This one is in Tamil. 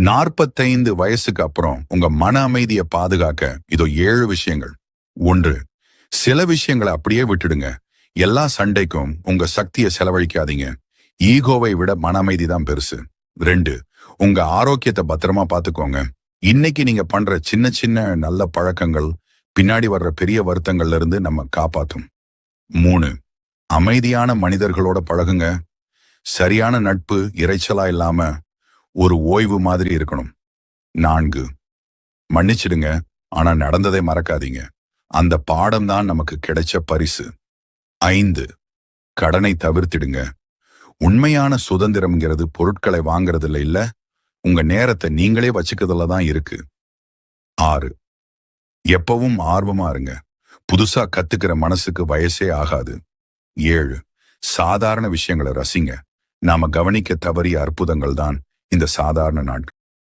45 வயசுக்கு அப்புறம் உங்க மன அமைதியை பாதுகாக்க இதோ 7 விஷயங்கள். 1. சில விஷயங்களை அப்படியே விட்டுடுங்க. எல்லா சண்டைக்கும் உங்க சக்தியை செலவழிக்காதீங்க. ஈகோவை விட மன அமைதி தான் பெருசு. 2. உங்க ஆரோக்கியத்தை பத்திரமா பாத்துக்கோங்க. இன்னைக்கு நீங்க பண்ற சின்ன சின்ன நல்ல பழக்கங்கள் பின்னாடி வர்ற பெரிய வருத்தங்கள்ல இருந்து நம்ம காப்பாத்தும். 3. அமைதியான மனிதர்களோட பழகுங்க. சரியான நட்பு இரைச்சலா இல்லாம ஒரு ஓய்வு மாதிரி இருக்கணும். 4. மன்னிச்சிடுங்க, ஆனா நடந்ததை மறக்காதீங்க. அந்த பாடம் தான் நமக்கு கிடைச்ச பரிசு. 5. கடனை தவிர்த்திடுங்க. உண்மையான சுதந்திரம்ங்கிறது பொருட்களை வாங்குறதுல இல்ல, உங்க நேரத்தை நீங்களே வச்சுக்கிறதுல தான் இருக்கு. 6. எப்பவும் ஆர்வமா இருங்க. புதுசா கத்துக்கிற மனசுக்கு வயசே ஆகாது. 7. சாதாரண விஷயங்களை ரசிங்க. நாம கவனிக்க தவறிய அற்புதங்கள் தான் இந்த சாதாரண நாட்கள்.